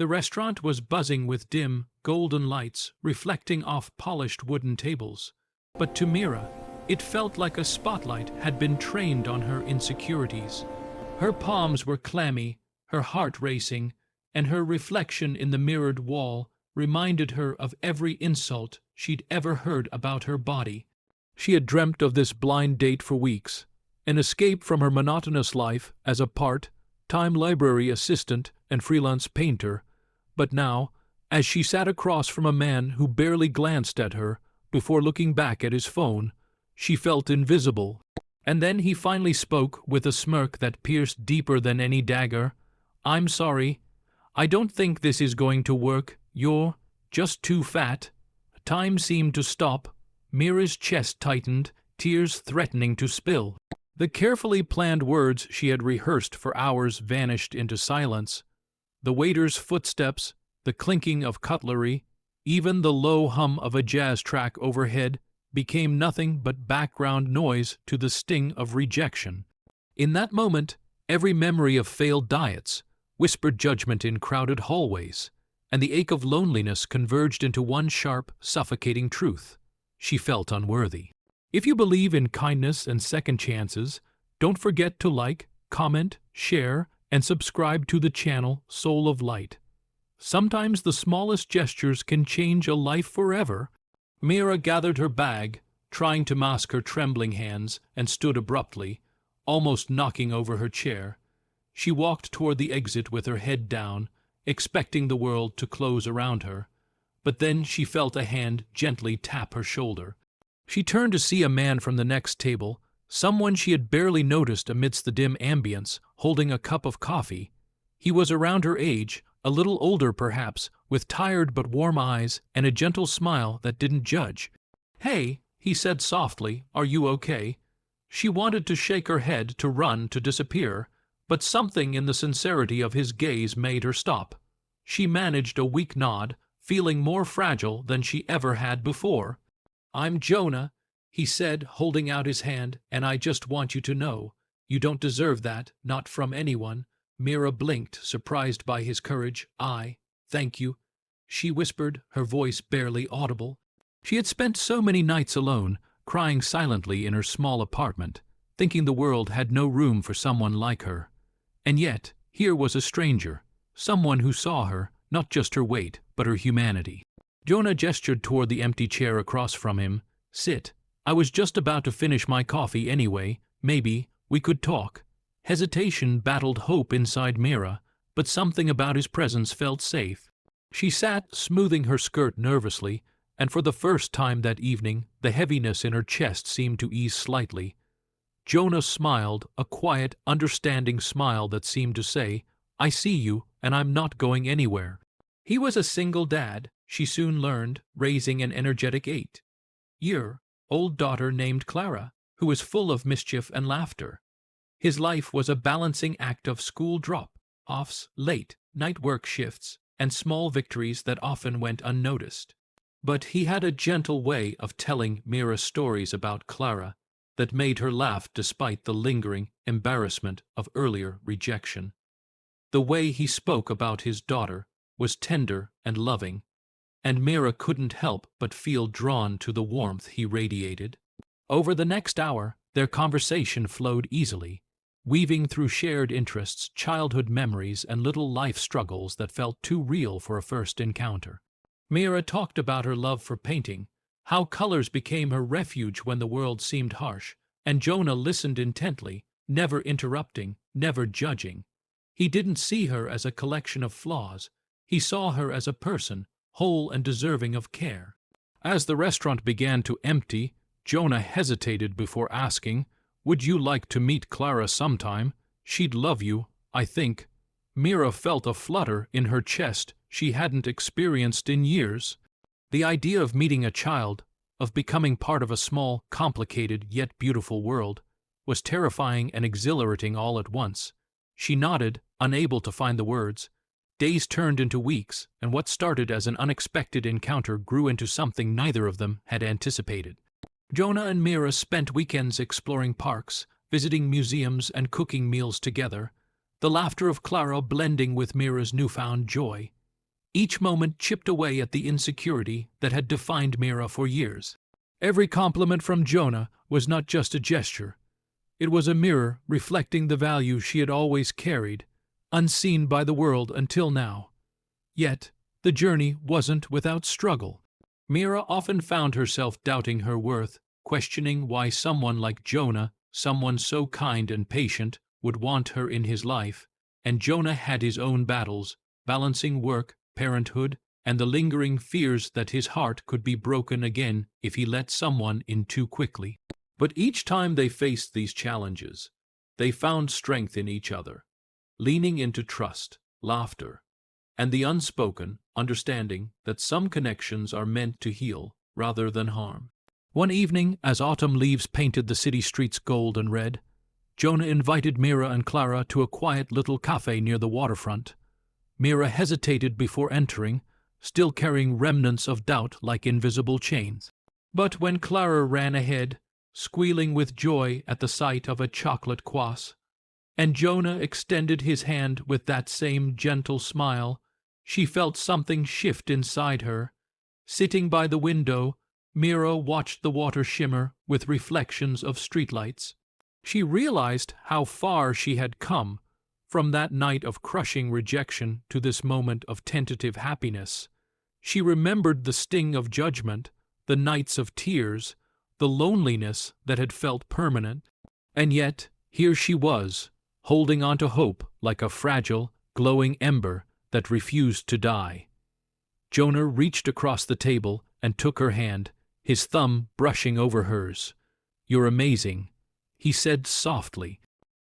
The restaurant was buzzing with dim, golden lights reflecting off polished wooden tables. But to Mira, it felt like a spotlight had been trained on her insecurities. Her palms were clammy, her heart racing, and her reflection in the mirrored wall reminded her of every insult she'd ever heard about her body. She had dreamt of this blind date for weeks, an escape from her monotonous life as a part-time library assistant and freelance painter. But now, as she sat across from a man who barely glanced at her before looking back at his phone, she felt invisible. And then he finally spoke with a smirk that pierced deeper than any dagger. "I'm sorry. I don't think this is going to work. You're just too fat." Time seemed to stop. Mira's chest tightened, tears threatening to spill. The carefully planned words she had rehearsed for hours vanished into silence. The waiter's footsteps, the clinking of cutlery, even the low hum of a jazz track overhead became nothing but background noise to the sting of rejection. In that moment, every memory of failed diets, whispered judgment in crowded hallways, and the ache of loneliness converged into one sharp, suffocating truth. She felt unworthy. If you believe in kindness and second chances, don't forget to like, comment, share, and subscribe to the channel Soul of Light. Sometimes the smallest gestures can change a life forever. Mira gathered her bag, trying to mask her trembling hands, and stood abruptly, almost knocking over her chair. She walked toward the exit with her head down, expecting the world to close around her. But then she felt a hand gently tap her shoulder. She turned to see a man from the next table, someone she had barely noticed amidst the dim ambience, holding a cup of coffee. He was around her age, a little older perhaps, with tired but warm eyes and a gentle smile that didn't judge. "Hey," he said softly, "are you okay?" She wanted to shake her head, to run, to disappear, but something in the sincerity of his gaze made her stop. She managed a weak nod, feeling more fragile than she ever had before. "I'm Jonah," he said, holding out his hand, "and I just want you to know, you don't deserve that, not from anyone." Mira blinked, surprised by his courage. "Thank you," she whispered, her voice barely audible. She had spent so many nights alone, crying silently in her small apartment, thinking the world had no room for someone like her. And yet, here was a stranger, someone who saw her, not just her weight, but her humanity. Jonah gestured toward the empty chair across from him. "Sit. I was just about to finish my coffee anyway. Maybe we could talk." Hesitation battled hope inside Mira, but something about his presence felt safe. She sat, smoothing her skirt nervously, and for the first time that evening, the heaviness in her chest seemed to ease slightly. Jonah smiled, a quiet, understanding smile that seemed to say, "I see you, and I'm not going anywhere." He was a single dad, she soon learned, raising an energetic 8-year-old daughter named Clara, who was full of mischief and laughter. His life was a balancing act of school drop-offs, late night work shifts, and small victories that often went unnoticed. But he had a gentle way of telling Mira stories about Clara that made her laugh despite the lingering embarrassment of earlier rejection. The way he spoke about his daughter was tender and loving, and Mira couldn't help but feel drawn to the warmth he radiated. Over the next hour, their conversation flowed easily, weaving through shared interests, childhood memories, and little life struggles that felt too real for a first encounter. Mira talked about her love for painting, how colors became her refuge when the world seemed harsh, and Jonah listened intently, never interrupting, never judging. He didn't see her as a collection of flaws. He saw her as a person, whole and deserving of care. As the restaurant began to empty, Jonah hesitated before asking, "Would you like to meet Clara sometime? She'd love you, I think." Mira felt a flutter in her chest she hadn't experienced in years. The idea of meeting a child, of becoming part of a small, complicated, yet beautiful world, was terrifying and exhilarating all at once. She nodded, unable to find the words. Days turned into weeks, and what started as an unexpected encounter grew into something neither of them had anticipated. Jonah and Mira spent weekends exploring parks, visiting museums, and cooking meals together, the laughter of Clara blending with Mira's newfound joy. Each moment chipped away at the insecurity that had defined Mira for years. Every compliment from Jonah was not just a gesture. It was a mirror reflecting the value she had always carried, unseen by the world until now. Yet, the journey wasn't without struggle. Mira often found herself doubting her worth, questioning why someone like Jonah, someone so kind and patient, would want her in his life, and Jonah had his own battles, balancing work, parenthood, and the lingering fears that his heart could be broken again if he let someone in too quickly. But each time they faced these challenges, they found strength in each other, leaning into trust, laughter, and the unspoken understanding that some connections are meant to heal rather than harm. One evening, as autumn leaves painted the city streets gold and red, Jonah invited Mira and Clara to a quiet little cafe near the waterfront. Mira hesitated before entering, still carrying remnants of doubt like invisible chains. But when Clara ran ahead, squealing with joy at the sight of a chocolate kvass, and Jonah extended his hand with that same gentle smile, she felt something shift inside her. Sitting by the window, Mira watched the water shimmer with reflections of streetlights. She realized how far she had come from that night of crushing rejection to this moment of tentative happiness. She remembered the sting of judgment, the nights of tears, the loneliness that had felt permanent, and yet here she was, holding on to hope like a fragile, glowing ember that refused to die. Jonah reached across the table and took her hand, his thumb brushing over hers. "You're amazing," he said softly,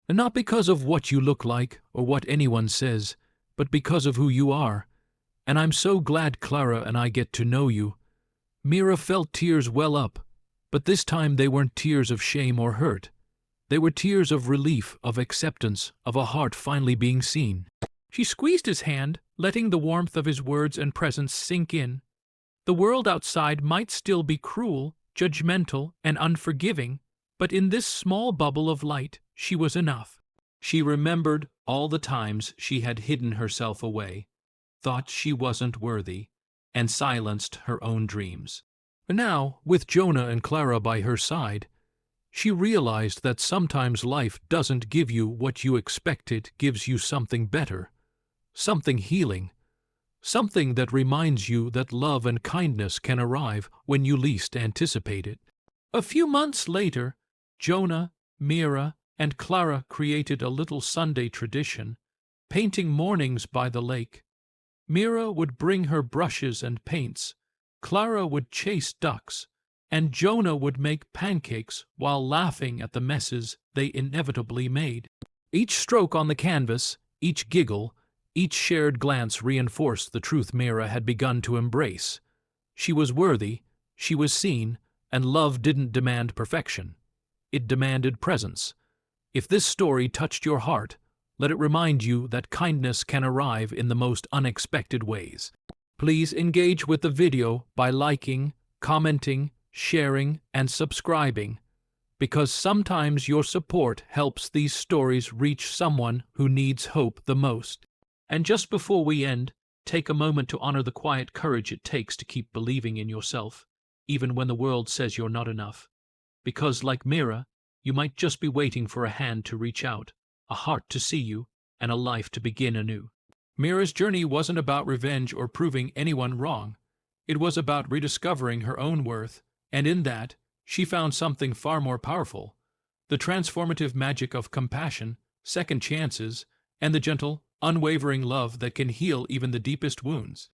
"not because of what you look like or what anyone says, but because of who you are. And I'm so glad Clara and I get to know you." Mira felt tears well up, but this time they weren't tears of shame or hurt. They were tears of relief, of acceptance, of a heart finally being seen. She squeezed his hand, letting the warmth of his words and presence sink in. The world outside might still be cruel, judgmental, and unforgiving, but in this small bubble of light, she was enough. She remembered all the times she had hidden herself away, thought she wasn't worthy, and silenced her own dreams. Now, with Jonah and Clara by her side, she realized that sometimes life doesn't give you what you expect, it gives you something better, something healing, something that reminds you that love and kindness can arrive when you least anticipate it. A few months later, Jonah, Mira, and Clara created a little Sunday tradition, painting mornings by the lake. Mira would bring her brushes and paints, Clara would chase ducks, and Jonah would make pancakes while laughing at the messes they inevitably made. Each stroke on the canvas, each giggle, each shared glance reinforced the truth Mira had begun to embrace. She was worthy, she was seen, and love didn't demand perfection. It demanded presence. If this story touched your heart, let it remind you that kindness can arrive in the most unexpected ways. Please engage with the video by liking, commenting, sharing, and subscribing, because sometimes your support helps these stories reach someone who needs hope the most. And just before we end, take a moment to honor the quiet courage it takes to keep believing in yourself, even when the world says you're not enough. Because, like Mira, you might just be waiting for a hand to reach out, a heart to see you, and a life to begin anew. Mira's journey wasn't about revenge or proving anyone wrong. It was about rediscovering her own worth, and in that, she found something far more powerful: the transformative magic of compassion, second chances, and the gentle, unwavering love that can heal even the deepest wounds.